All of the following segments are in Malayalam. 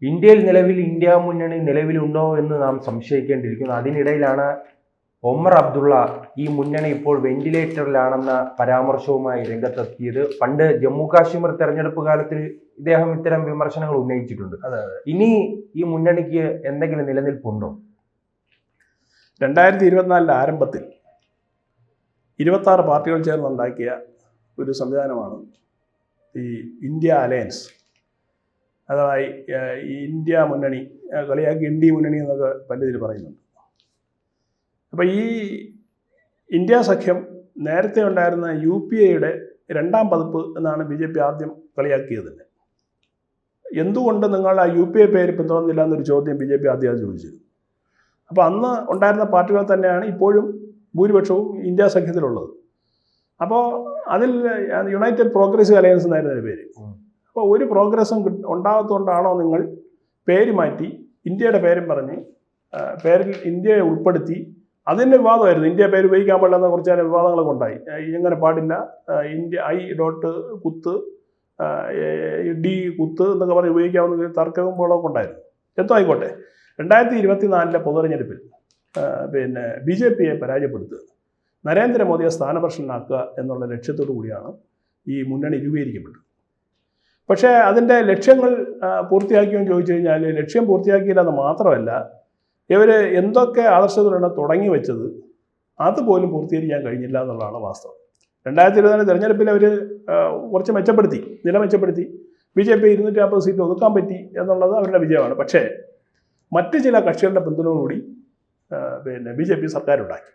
ഇന്ത്യയിൽ നിലവിൽ ഇന്ത്യ മുന്നണി നിലവിലുണ്ടോ എന്ന് നാം സംശയിക്കേണ്ടിയിരിക്കുന്നു. അതിനിടയിലാണ് ഒമർ അബ്ദുള്ള ഈ മുന്നണി ഇപ്പോൾ വെന്റിലേറ്ററിലാണെന്ന പരാമർശവുമായി രംഗത്തെത്തിയത്. പണ്ട് ജമ്മു കാശ്മീർ തെരഞ്ഞെടുപ്പ് കാലത്തിൽ ഇദ്ദേഹം ഇത്തരം വിമർശനങ്ങൾ ഉന്നയിച്ചിട്ടുണ്ട്. ഇനി ഈ മുന്നണിക്ക് എന്തെങ്കിലും നിലനിൽപ്പുണ്ടോ? 2024 ആരംഭത്തിൽ 26 പാർട്ടികൾ ചേർന്നുണ്ടാക്കിയ ഒരു സംവിധാനമാണ് ഈ ഇന്ത്യ അലയൻസ്, അഥവാ ഈ ഇന്ത്യ മുന്നണി, കളിയാക്കി ഇന്ത്യ മുന്നണി എന്നൊക്കെ പലതിൽ പറയുന്നുണ്ട്. അപ്പോൾ ഈ ഇന്ത്യ സഖ്യം നേരത്തെ ഉണ്ടായിരുന്ന UPA-യുടെ രണ്ടാം പതിപ്പ് എന്നാണ് BJP ആദ്യം കളിയാക്കിയത് തന്നെ. എന്തുകൊണ്ട് നിങ്ങൾ ആ UPA പേര് പിന്തുടർന്നില്ല എന്നൊരു ചോദ്യം BJP ആദ്യം ചോദിച്ചിരുന്നു. അപ്പോൾ അന്ന് ഉണ്ടായിരുന്ന പാർട്ടികൾ തന്നെയാണ് ഇപ്പോഴും ഭൂരിപക്ഷവും ഇന്ത്യ സഖ്യത്തിലുള്ളത്. അപ്പോൾ അതിൽ യുണൈറ്റഡ് പ്രോഗ്രസീവ് അലയൻസ് എന്നായിരുന്നു പേര്. അപ്പോൾ ഒരു പ്രോഗ്രസ്സും ഉണ്ടാകത്തുകൊണ്ടാണോ നിങ്ങൾ പേര് മാറ്റി ഇന്ത്യയുടെ പേരും പറഞ്ഞ് പേരിൽ ഇന്ത്യയെ ഉൾപ്പെടുത്തി? അതിൻ്റെ വിവാദമായിരുന്നു. ഇന്ത്യ പേര് ഉപയോഗിക്കാൻ പാടില്ലെന്ന കുറച്ച് വിവാദങ്ങളൊക്കെ ഉണ്ടായി. ഇങ്ങനെ പാടില്ല, ഇന്ത്യ I.കുത്ത് D കുത്ത് എന്നൊക്കെ പറഞ്ഞ് ഉപയോഗിക്കാവുന്ന തർക്കങ്ങളൊക്കെ ഉണ്ടായിരുന്നു. എന്തോ ആയിക്കോട്ടെ, 2024 പൊതുതെരഞ്ഞെടുപ്പിൽ BJP-യെ പരാജയപ്പെടുത്തുക, നരേന്ദ്രമോദിയെ സ്ഥാനഭ്രഷ്ടനാക്കുക എന്നുള്ള ലക്ഷ്യത്തോടു കൂടിയാണ് ഈ മുന്നണി രൂപീകരിക്കപ്പെട്ടത്. പക്ഷേ അതിൻ്റെ ലക്ഷ്യങ്ങൾ പൂർത്തിയാക്കിയെന്ന് ചോദിച്ചു കഴിഞ്ഞാൽ ലക്ഷ്യം പൂർത്തിയാക്കിയില്ലെന്ന് മാത്രമല്ല, ഇവർ എന്തൊക്കെ ആദർശത്തിലാണ് തുടങ്ങി വെച്ചത് അതുപോലും പൂർത്തീകരിക്കാൻ കഴിഞ്ഞില്ല എന്നുള്ളതാണ് വാസ്തവം. 2024 തെരഞ്ഞെടുപ്പിൽ അവർ കുറച്ച് നില മെച്ചപ്പെടുത്തി BJP 250 സീറ്റ് ഒതുക്കാൻ പറ്റി എന്നുള്ളത് അവരുടെ വിജയമാണ്. പക്ഷേ മറ്റ് ചില കക്ഷികളുടെ പിന്തുണയോടുകൂടി BJP സർക്കാരുണ്ടാക്കി.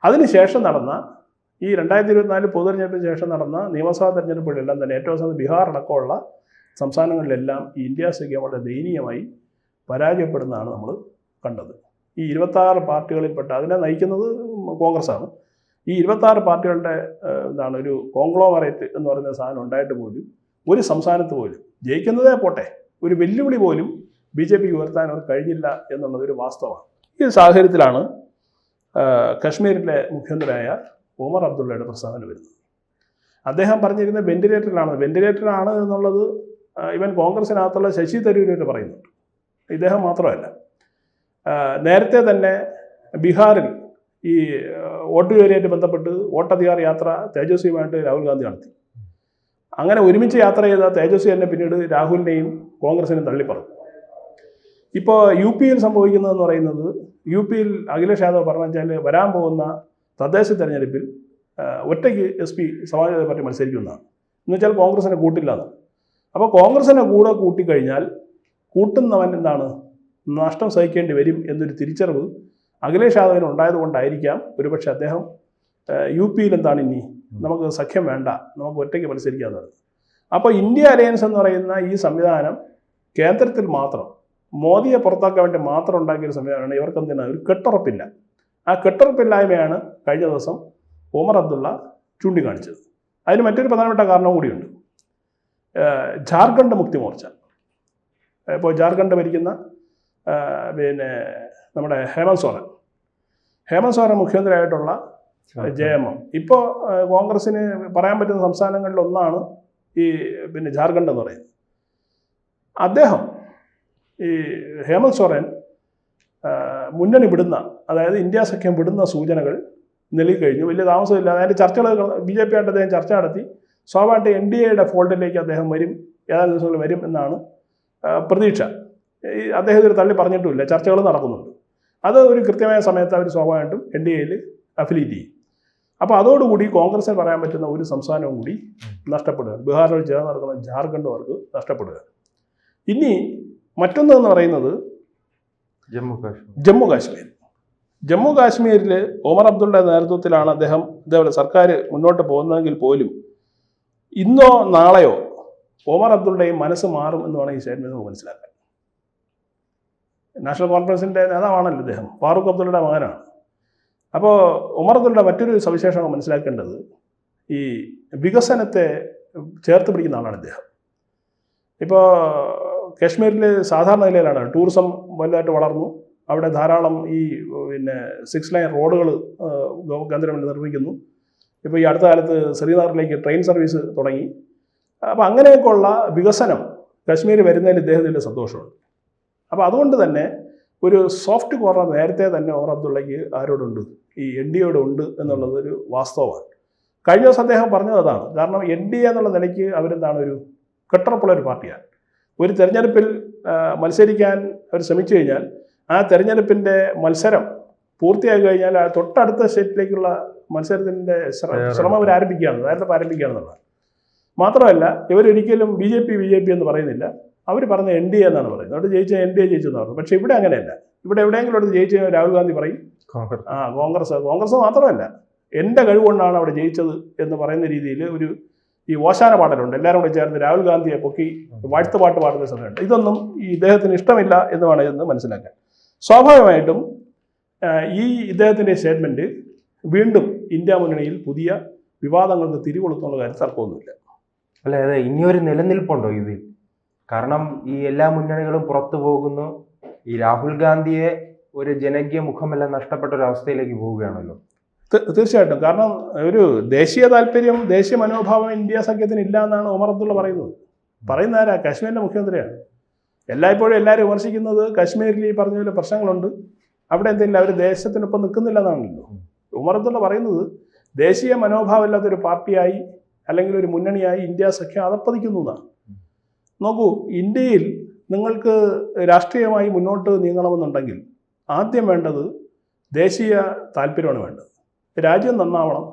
അതിനുശേഷം നടന്ന ഈ 2024 പൊതുതെരഞ്ഞെടുപ്പിന് ശേഷം നടന്ന നിയമസഭാ തെരഞ്ഞെടുപ്പുകളിലെല്ലാം തന്നെ ഏറ്റവും അവസാനം ബീഹാർ അടക്കമുള്ള സംസ്ഥാനങ്ങളിലെല്ലാം ഈ ഇന്ത്യ സഖ്യം വളരെ ദയനീയമായി പരാജയപ്പെടുന്നതാണ് നമ്മൾ കണ്ടത്. ഈ 26 പാർട്ടികളിൽപ്പെട്ട, അതിനെ നയിക്കുന്നത് കോൺഗ്രസ്സാണ്. ഈ 26 പാർട്ടികളുടെ ഒരു കോൺഗ്ലോമറേറ്റ് എന്ന് പറയുന്ന സാധനം ഉണ്ടായിട്ട് പോലും ഒരു സംസ്ഥാനത്ത് പോലും ജയിക്കുന്നതേ പോട്ടെ, ഒരു വെല്ലുവിളി പോലും BJP-ക്ക് ഉയർത്താൻ അവർ കഴിഞ്ഞില്ല എന്നുള്ളതൊരു വാസ്തവമാണ്. ഈ സാഹചര്യത്തിലാണ് കശ്മീരിലെ മുഖ്യമന്ത്രിയായ ഒമർ അബ്ദുള്ളയുടെ പ്രസ്താവന വരുന്നത്. അദ്ദേഹം പറഞ്ഞിരുന്നത് വെന്റിലേറ്ററിലാണ് എന്നുള്ളത് ഇവൻ കോൺഗ്രസിനകത്തുള്ള ശശി തരൂര് പറയുന്നുണ്ട്. ഇദ്ദേഹം മാത്രമല്ല, നേരത്തെ തന്നെ ബീഹാറിൽ ഈ വോട്ട് ചോരിയായിട്ട് ബന്ധപ്പെട്ട് വോട്ടധികാർ യാത്ര തേജസ്വിയുമായിട്ട് രാഹുൽ ഗാന്ധി നടത്തി. അങ്ങനെ ഒരുമിച്ച് യാത്ര ചെയ്ത തേജസ്വി തന്നെ പിന്നീട് രാഹുലിനെയും കോൺഗ്രസിനെയും തള്ളിപ്പറഞ്ഞു. ഇപ്പോൾ UP-യിൽ സംഭവിക്കുന്നതെന്ന് പറയുന്നത്, UP-യിൽ അഖിലേഷ് യാദവ് പറഞ്ഞു വെച്ചാൽ വരാൻ പോകുന്ന തദ്ദേശ തെരഞ്ഞെടുപ്പിൽ ഒറ്റയ്ക്ക് SP സമാജ്വാദി പാർട്ടി മത്സരിക്കുന്നതാണ്. എന്നുവെച്ചാൽ കോൺഗ്രസിനെ കൂട്ടില്ല എന്നാണ്. അപ്പോൾ കോൺഗ്രസിനെ കൂടെ കൂട്ടിക്കഴിഞ്ഞാൽ കൂട്ടുന്നവൻ എന്താണ്, നഷ്ടം സഹിക്കേണ്ടി വരും എന്നൊരു തിരിച്ചറിവ് അഖിലേഷ് യാദവിന് ഉണ്ടായതുകൊണ്ടായിരിക്കാം ഒരുപക്ഷെ അദ്ദേഹം UP-യിൽ എന്താണ്, ഇനി നമുക്ക് സഖ്യം വേണ്ട, നമുക്ക് ഒറ്റയ്ക്ക് മത്സരിക്കാമെന്ന് പറയുന്നത്. അപ്പോൾ ഇന്ത്യ അലയൻസ് എന്ന് പറയുന്ന ഈ സംവിധാനം കേന്ദ്രത്തിൽ മാത്രം മോദിയെ പുറത്താക്കാൻ വേണ്ടി മാത്രം ഉണ്ടാക്കിയൊരു സംവിധാനമാണ്. ഇവർക്കെന്തിനാണ് ഒരു കെട്ടുറപ്പില്ല. ആ കെട്ടുറപ്പില്ലായ്മയാണ് കഴിഞ്ഞ ദിവസം ഒമർ അബ്ദുള്ള ചൂണ്ടിക്കാണിച്ചത്. അതിന് മറ്റൊരു പ്രധാനപ്പെട്ട കാരണവും കൂടിയുണ്ട്. ജാർഖണ്ഡ് മുക്തി മോർച്ച, ഇപ്പോൾ ജാർഖണ്ഡ് ഭരിക്കുന്ന നമ്മുടെ ഹേമന്ത് സോറൻ മുഖ്യമന്ത്രിയായിട്ടുള്ള JMM, ഇപ്പോൾ കോൺഗ്രസ്സിന് പറയാൻ പറ്റുന്ന സംസ്ഥാനങ്ങളിൽ ഒന്നാണ് ഈ ജാർഖണ്ഡ് എന്ന് പറയുന്നത്. അദ്ദേഹം ഈ ഹേമന്ത് സോറൻ മുന്നണി വിടുന്ന, അതായത് ഇന്ത്യ സഖ്യം വിടുന്ന സൂചനകൾ നൽകിക്കഴിഞ്ഞു. വലിയ താമസമില്ല. അതിൻ്റെ ചർച്ചകൾ BJP ആയിട്ട് അദ്ദേഹം ചർച്ച നടത്തി. സ്വാഭാവികമായിട്ട് NDA-യുടെ ഫോൾഡിലേക്ക് അദ്ദേഹം വരും, ഏതാനും ദിവസങ്ങളിൽ വരും എന്നാണ് പ്രതീക്ഷ. അദ്ദേഹം ഇതൊരു തള്ളി പറഞ്ഞിട്ടുമില്ല, ചർച്ചകൾ നടക്കുന്നുണ്ട്. അത് ഒരു കൃത്യമായ സമയത്ത് അവർ സ്വാഭാവികമായിട്ടും NDA-യിൽ അഫിലിയേറ്റ് ചെയ്യും. അപ്പോൾ അതോടുകൂടി കോൺഗ്രസിന് പറയാൻ പറ്റുന്ന ഒരു സംസ്ഥാനവും കൂടി നഷ്ടപ്പെടുക, ബീഹാറിനോട് ചേർന്ന് നടക്കുന്ന ജാർഖണ്ഡ് അവർക്ക് നഷ്ടപ്പെടുക. ഇനി മറ്റൊന്നെന്ന് പറയുന്നത് ജമ്മു കാശ്മീരിൽ ഒമർ അബ്ദുള്ളയുടെ നേതൃത്വത്തിലാണ് ഇതേപോലെ സർക്കാർ മുന്നോട്ട് പോകുന്നതെങ്കിൽ പോലും ഇന്നോ നാളെയോ ഒമർ അബ്ദുള്ളയും മനസ്സ് മാറും എന്ന് വേണം ഈ സ്റ്റേറ്റ്മെന്റ് നമുക്ക് മനസ്സിലാക്കാൻ. നാഷണൽ കോൺഫറൻസിൻ്റെ നേതാവാണല്ലോ ഇദ്ദേഹം, ഫാറൂഖ് അബ്ദുള്ളയുടെ മകനാണ്. അപ്പോൾ ഒമർ അബ്ദുള്ളയുടെ മറ്റൊരു സവിശേഷത മനസ്സിലാക്കേണ്ടത്, ഈ വികസനത്തെ ചേർത്ത് പിടിക്കുന്ന ആളാണ് ഇദ്ദേഹം. ഇപ്പോൾ കാശ്മീരിൽ സാധാരണ നിലയിലാണ് ടൂറിസം വലുതായിട്ട് വളർന്നു. അവിടെ ധാരാളം ഈ 6 ലൈൻ റോഡുകൾ കേന്ദ്രം നിർമ്മിക്കുന്നു. ഇപ്പോൾ ഈ അടുത്ത കാലത്ത് ശ്രീനഗറിലേക്ക് ട്രെയിൻ സർവീസ് തുടങ്ങി. അപ്പോൾ അങ്ങനെയൊക്കെയുള്ള വികസനം കശ്മീർ വരുന്നതിൽ ഇദ്ദേഹത്തിൻ്റെ സന്തോഷമുണ്ട്. അപ്പോൾ അതുകൊണ്ട് തന്നെ ഒരു സോഫ്റ്റ് കോർണർ നേരത്തെ തന്നെ ഒമർ അബ്ദുള്ളയ്ക്ക് ആരോടുണ്ട്, ഈ NDA ഉണ്ട് എന്നുള്ളത് ഒരു വാസ്തവമാണ്. കഴിഞ്ഞ ദിവസം അദ്ദേഹം പറഞ്ഞത് അതാണ്. കാരണം NDA എന്നുള്ള നിലയ്ക്ക് അവരെന്താണ്, ഒരു കെട്ടുറപ്പുള്ള ഒരു പാർട്ടിയാണ്. ഒരു തെരഞ്ഞെടുപ്പിൽ മത്സരിക്കാൻ അവർ ശ്രമിച്ചു കഴിഞ്ഞാൽ ആ തെരഞ്ഞെടുപ്പിൻ്റെ മത്സരം പൂർത്തിയായി കഴിഞ്ഞാൽ തൊട്ടടുത്ത സ്റ്റേറ്റിലേക്കുള്ള മത്സരത്തിൻ്റെ ശ്രമം അവർ ആരംഭിക്കുകയാണെന്നുള്ളത്. മാത്രമല്ല ഇവരൊരിക്കലും BJP എന്ന് പറയുന്നില്ല, അവർ പറഞ്ഞ NDA എന്നാണ് പറയുന്നത്. അവിടെ ജയിച്ച NDA ജയിച്ചെന്ന് പറഞ്ഞു. പക്ഷേ ഇവിടെ അങ്ങനെയല്ല. ഇവിടെ എവിടെയെങ്കിലും അടുത്ത് ജയിച്ച രാഹുൽ ഗാന്ധി പറയും കോൺഗ്രസ് മാത്രമല്ല എൻ്റെ കഴിവുകൊണ്ടാണ് അവിടെ ജയിച്ചത് എന്ന് പറയുന്ന രീതിയിൽ ഈ ഓശാന പാടലുണ്ട്. എല്ലാവരും കൂടെ ചേർന്ന് രാഹുൽ ഗാന്ധിയെ പൊക്കി വാഴ്ത്തുപാട്ട് പാടുന്ന സമയമുണ്ട്. ഇതൊന്നും ഈ ഇദ്ദേഹത്തിന് ഇഷ്ടമില്ല എന്ന് വേണം ഇതെന്ന് മനസ്സിലാക്കാൻ. സ്വാഭാവികമായിട്ടും ഈ ഇദ്ദേഹത്തിൻ്റെ സ്റ്റേറ്റ്മെൻറ്റ് വീണ്ടും ഇന്ത്യ മുന്നണിയിൽ പുതിയ വിവാദങ്ങൾക്ക് തിരികൊളുത്തുന്നുള്ള കാര്യം തർക്കമൊന്നുമില്ല. അല്ല, അതെ, ഇനിയൊരു നിലനിൽപ്പുണ്ടോ ഇതിൽ? കാരണം ഈ എല്ലാ മുന്നണികളും പുറത്തു പോകുന്നു, ഈ രാഹുൽ ഗാന്ധിയെ ഒരു ജനകീയ മുഖമെല്ലാം നഷ്ടപ്പെട്ട ഒരു അവസ്ഥയിലേക്ക് പോവുകയാണല്ലോ. തീർച്ചയായിട്ടും. കാരണം ഒരു ദേശീയ താല്പര്യം, ദേശീയ മനോഭാവം ഇന്ത്യ സഖ്യത്തിന് ഇല്ല എന്നാണ് ഒമർ അബ്ദുള്ള പറയുന്നത് ആരാ? കാശ്മീരിൻ്റെ മുഖ്യമന്ത്രിയാണ്. എല്ലായ്പ്പോഴും എല്ലാവരും വിമർശിക്കുന്നത് കാശ്മീരിൽ ഈ പറഞ്ഞ പോലെ പ്രശ്നങ്ങളുണ്ട്, അവിടെ എന്തെങ്കിലും അവർ ദേശത്തിനൊപ്പം നിൽക്കുന്നില്ല എന്നാണല്ലോ. ഉമർ അബ്ദുള്ള പറയുന്നത് ദേശീയ മനോഭാവം ഇല്ലാത്തൊരു പാർട്ടിയായി അല്ലെങ്കിൽ ഒരു മുന്നണിയായി ഇന്ത്യ സഖ്യം അതപ്പതിക്കുന്നു എന്നാണ്. നോക്കൂ, ഇന്ത്യയിൽ നിങ്ങൾക്ക് രാഷ്ട്രീയമായി മുന്നോട്ട് നീങ്ങണമെന്നുണ്ടെങ്കിൽ ആദ്യം വേണ്ടത് ദേശീയ താല്പര്യമാണ് വേണ്ടത്. രാജ്യം നന്നാവണം,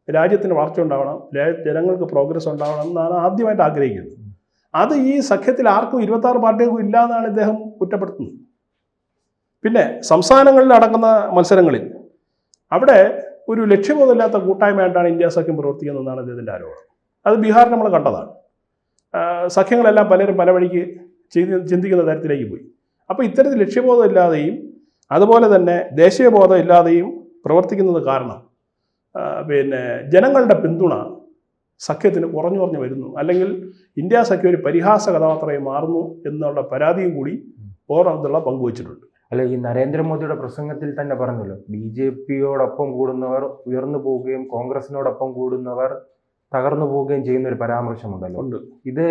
രാജ്യത്തിന് വളർച്ച ഉണ്ടാവണം, ജനങ്ങൾക്ക് പ്രോഗ്രസ് ഉണ്ടാവണം എന്നാണ് ആദ്യമായിട്ട് ആഗ്രഹിക്കുന്നത്. അത് ഈ സഖ്യത്തിൽ ആർക്കും 26 പാർട്ടികൾക്കും ഇല്ല എന്നാണ് ഇദ്ദേഹം കുറ്റപ്പെടുത്തുന്നത്. പിന്നെ സംസ്ഥാനങ്ങളിൽ നടക്കുന്ന മത്സരങ്ങളിൽ അവിടെ ഒരു ലക്ഷ്യബോധമില്ലാത്ത കൂട്ടായ്മയായിട്ടാണ് ഇന്ത്യ സഖ്യം പ്രവർത്തിക്കുന്നതെന്നാണ് ഇദ്ദേഹത്തിൻ്റെ ആരോപണം. അത് ബീഹാറിൽ നമ്മൾ കണ്ടതാണ്. സഖ്യങ്ങളെല്ലാം പലരും പല വഴിക്ക് ചിന്തിക്കുന്ന തരത്തിലേക്ക് പോയി. അപ്പോൾ ഇത്തരത്തിൽ ലക്ഷ്യബോധം ഇല്ലാതെയും അതുപോലെ തന്നെ ദേശീയബോധം ഇല്ലാതെയും പ്രവർത്തിക്കുന്നത് കാരണം ജനങ്ങളുടെ പിന്തുണ സഖ്യത്തിന് കുറഞ്ഞു വരുന്നു, അല്ലെങ്കിൽ ഇന്ത്യ സഖ്യം ഒരു പരിഹാസ കഥാപാത്രമായി മാറുന്നു എന്നുള്ള പരാതിയും കൂടി ഒമർ അബ്ദുള്ള പങ്കുവച്ചിട്ടുണ്ട്. അല്ല, ഈ നരേന്ദ്രമോദിയുടെ പ്രസംഗത്തിൽ തന്നെ പറഞ്ഞല്ലോ, BJP-യോടൊപ്പം കൂടുന്നവർ ഉയർന്നു പോവുകയും കോൺഗ്രസിനോടൊപ്പം കൂടുന്നവർ തകർന്നു പോവുകയും ചെയ്യുന്ന ഒരു പരാമർശമുണ്ടല്ലോ. ഇത്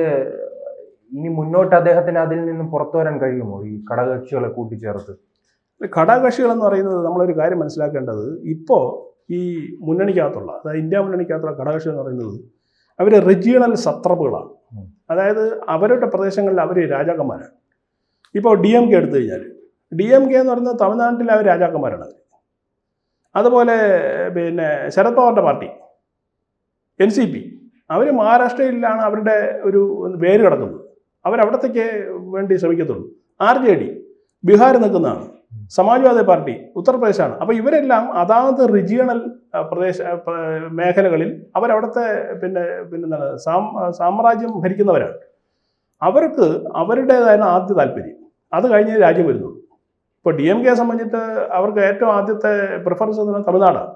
ഇനി മുന്നോട്ട് അദ്ദേഹത്തിന് അതിൽ നിന്നും പുറത്തു വരാൻ കഴിയുമോ, ഈ ഘടകകക്ഷികളെ കൂട്ടിച്ചേർത്ത്? ഘടകകക്ഷികൾ എന്ന് പറയുന്നത് നമ്മളൊരു കാര്യം മനസ്സിലാക്കേണ്ടത്, ഇപ്പോൾ ഈ മുന്നണിക്കകത്തുള്ള, അതായത് ഇന്ത്യ മുന്നണിക്കകത്തുള്ള ഘടകകക്ഷി എന്ന് പറയുന്നത് അവർ റീജിയണൽ സത്രപ്പുകളാണ്. അതായത് അവരുടെ പ്രദേശങ്ങളിൽ അവർ രാജാക്കന്മാരാണ്. ഇപ്പോൾ DMK എടുത്തു കഴിഞ്ഞാൽ DMK എന്ന് പറയുന്നത് തമിഴ്നാട്ടിലെ അവർ രാജാക്കന്മാരാണ്. അതുപോലെ ശരത് പവാറിൻ്റെ പാർട്ടി NCP അവർ മഹാരാഷ്ട്രയിലാണ് അവരുടെ ഒരു വേര് കിടക്കുന്നത്. അവരവിടത്തേക്ക് വേണ്ടി ശ്രമിക്കത്തുള്ളൂ. RJD ബീഹാറിൽ നിൽക്കുന്നതാണ്. സമാജ്വാദി പാർട്ടി ഉത്തർപ്രദേശാണ്. അപ്പോൾ ഇവരെല്ലാം അതാത് റീജിയണൽ മേഖലകളിൽ അവരവിടുത്തെ എന്താണ് സാമ്രാജ്യം ഭരിക്കുന്നവരാണ്. അവർക്ക് അവരുടേതായ ആദ്യ താല്പര്യം, അത് കഴിഞ്ഞ് രാജ്യം വരുന്നുള്ളൂ. ഇപ്പോൾ DMK സംബന്ധിച്ചിട്ട് അവർക്ക് ഏറ്റവും ആദ്യത്തെ പ്രിഫറൻസ് എന്ന് പറയുന്നത് തമിഴ്നാടാണ്.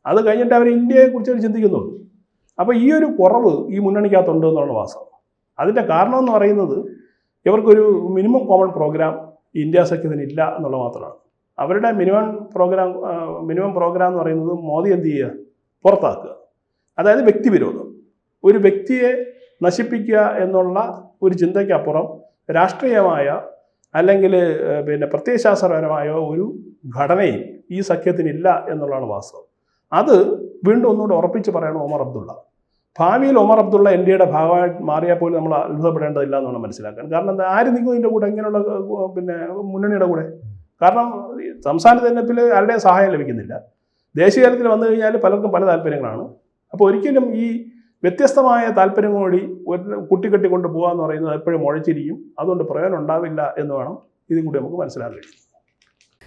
അത് കഴിഞ്ഞിട്ട് അവർ ഇന്ത്യയെക്കുറിച്ച് ചിന്തിക്കുന്നുള്ളൂ. അപ്പോൾ ഈ ഒരു കുറവ് ഈ മുന്നണിക്കകത്തുണ്ട് എന്നുള്ള വാസ്തവം. അതിൻ്റെ കാരണം എന്ന് പറയുന്നത് ഇവർക്കൊരു മിനിമം കോമൺ പ്രോഗ്രാം ഇന്ത്യ സഖ്യത്തിന് ഇല്ല എന്നുള്ളത് മാത്രമാണ്. അവരുടെ മിനിമം പ്രോഗ്രാം എന്ന് പറയുന്നത് മോദി എന്ത് ചെയ്യുക, പുറത്താക്കുക. അതായത് വ്യക്തിവിരോധം, ഒരു വ്യക്തിയെ നശിപ്പിക്കുക എന്നുള്ള ഒരു ചിന്തയ്ക്കപ്പുറം രാഷ്ട്രീയമായ അല്ലെങ്കിൽ പ്രത്യയശാസ്ത്രപരമായ ഒരു ഘടനയും ഈ സഖ്യത്തിനില്ല എന്നുള്ളതാണ് വാസ്തവം. അത് വീണ്ടും ഒന്നുകൂടെ ഉറപ്പിച്ച് പറയണം ഒമർ അബ്ദുള്ള. ഭാവിയിൽ ഒമർ അബ്ദുള്ള NDAയുടെ ഭാഗമായി മാറിയാൽ പോലും നമ്മൾ അത്ഭുതപ്പെടേണ്ടതില്ല എന്നാണ് മനസ്സിലാക്കാൻ. കാരണം എന്താ, ആര് നിൽക്കും ഇതിൻ്റെ കൂടെ, ഇങ്ങനെയുള്ള മുന്നണിയുടെ കൂടെ? കാരണം സംസ്ഥാന തെരഞ്ഞെടുപ്പിൽ ആരുടെയും സഹായം ലഭിക്കുന്നില്ല. ദേശീയ തലത്തിൽ വന്നു കഴിഞ്ഞാൽ പലർക്കും പല താല്പര്യങ്ങളാണ്. അപ്പോൾ ഒരിക്കലും ഈ വ്യത്യസ്തമായ താല്പര്യങ്ങളോടി കുട്ടിക്കെട്ടിക്കൊണ്ട് പോകുക എന്ന് പറയുന്നത് എപ്പോഴും മുഴച്ചിരിക്കും. അതുകൊണ്ട് പ്രയോജനം ഉണ്ടാവില്ല എന്ന് വേണം ഇതും കൂടി നമുക്ക് മനസ്സിലാക്കാൻ.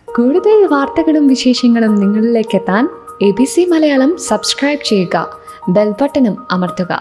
കൂടുതൽ വാർത്തകളും വിശേഷങ്ങളും നിങ്ങളിലേക്ക് എത്താൻ ABC മലയാളം സബ്സ്ക്രൈബ് ചെയ്യുക, ബെൽ ബട്ടണും അമർത്തുക.